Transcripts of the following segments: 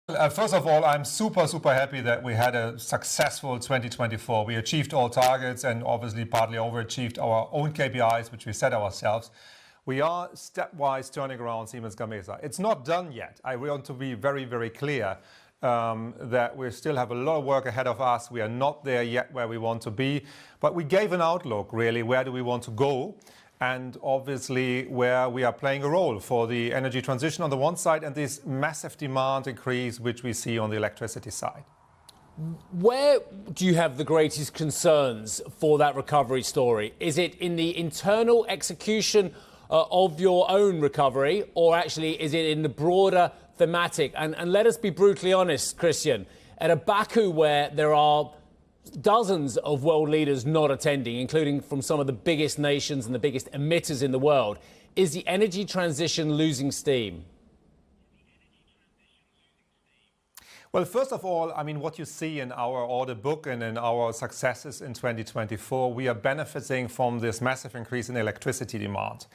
First of all, I'm super happy that we had a successful 2024. We achieved all targets and obviously partly overachieved our own KPIs, which we set ourselves. We are stepwise turning around Siemens Gamesa. It's not done yet. I want to be very clear that we still have a lot of work ahead of us. We are not there yet where we want to be, but we gave an outlook, really, where do we want to go? And obviously where we are playing a role for the energy transition on the one side and this massive demand increase which we see on the electricity side. Where do you have the greatest concerns for that recovery story? Is it in the internal execution of your own recovery, or actually is it in the broader thematic? And let us be brutally honest, Christian, at a Baku where there are dozens of world leaders not attending, including from some of the biggest nations and the biggest emitters in the world, is the energy transition losing steam? Well, first of all, I mean, what you see in our order book and in our successes in 2024, we are benefiting from this massive increase in electricity demand.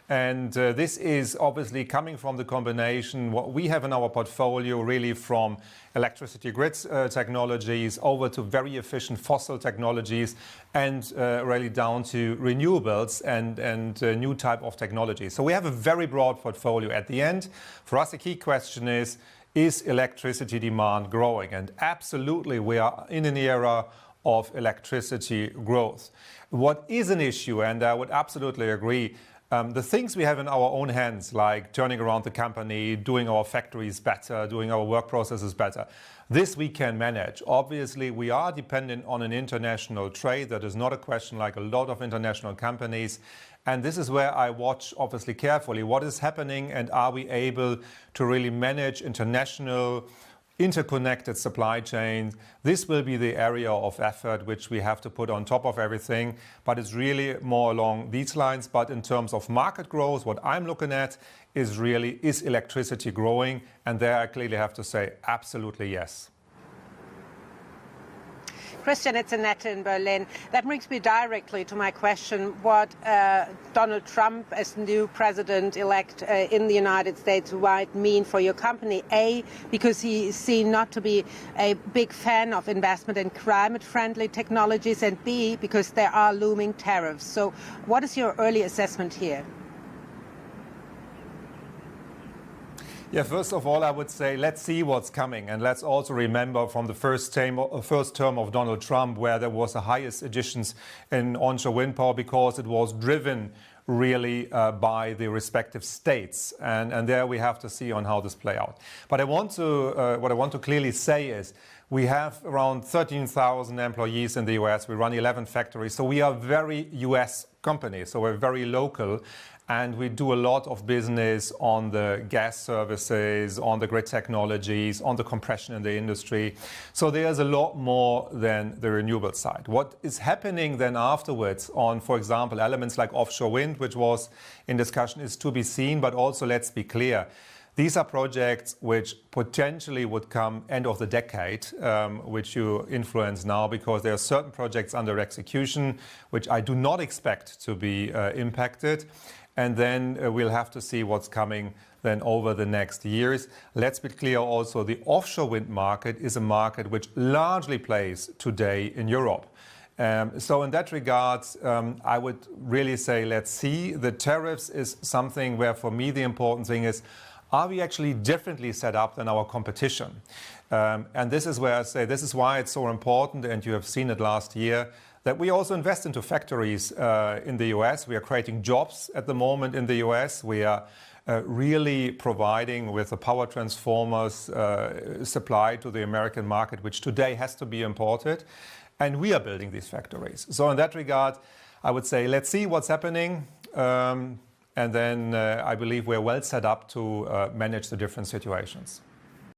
And this is obviously coming from the combination, what we have in our portfolio, really from electricity grids technologies over to very efficient fossil technologies and really down to renewables and new type of technology. So we have a very broad portfolio at the end. For us, the key question is electricity demand growing? And absolutely, we are in an era of electricity growth. What is an issue, and I would absolutely agree, the things we have in our own hands, like turning around the company, doing our factories better, doing our work processes better, this we can manage. Obviously, we are dependent on an international trade. That is not a question like a lot of international companies. And this is where I watch, obviously, carefully what is happening and are we able to really manage international interconnected supply chains. This will be the area of effort which we have to put on top of everything, but it's really more along these lines. But in terms of market growth, what I'm looking at is really, is electricity growing? And there I clearly have to say, absolutely yes. Christian, it's Annette in Berlin. That brings me directly to my question, what Donald Trump as new president-elect in the United States might mean for your company. A, because he is seen not to be a big fan of investment in climate-friendly technologies, and B, because there are looming tariffs. So what is your early assessment here? Yeah, first of all, I would say let's see what's coming. And let's also remember from the first term of Donald Trump, where there was the highest additions in onshore wind power because it was driven really by the respective states. And there we have to see on how this play out. But what I want to clearly say is we have around 13,000 employees in the US. We run 11 factories. So we are very US company. So we're very local. And we do a lot of business on the gas services, on the grid technologies, on the compression in the industry. So there's a lot more than the renewable side. What is happening then afterwards on, for example, elements like offshore wind, which was in discussion, is to be seen. But also, let's be clear, these are projects which potentially would come end of the decade, which you influence now, because there are certain projects under execution, which I do not expect to be impacted. And then we'll have to see what's coming then over the next years. Let's be clear also, the offshore wind market is a market which largely plays today in Europe. So in that regard, I would really say, let's see. The tariffs is something where, for me, the important thing is, are we actually differently set up than our competition? And this is where I say, this is why it's so important, and you have seen it last year, that we also invest into factories in the US. We are creating jobs at the moment in the US. We are really providing with the power transformers supply to the American market, which today has to be imported. And we are building these factories. So in that regard, I would say, let's see what's happening. And then I believe we're well set up to manage the different situations.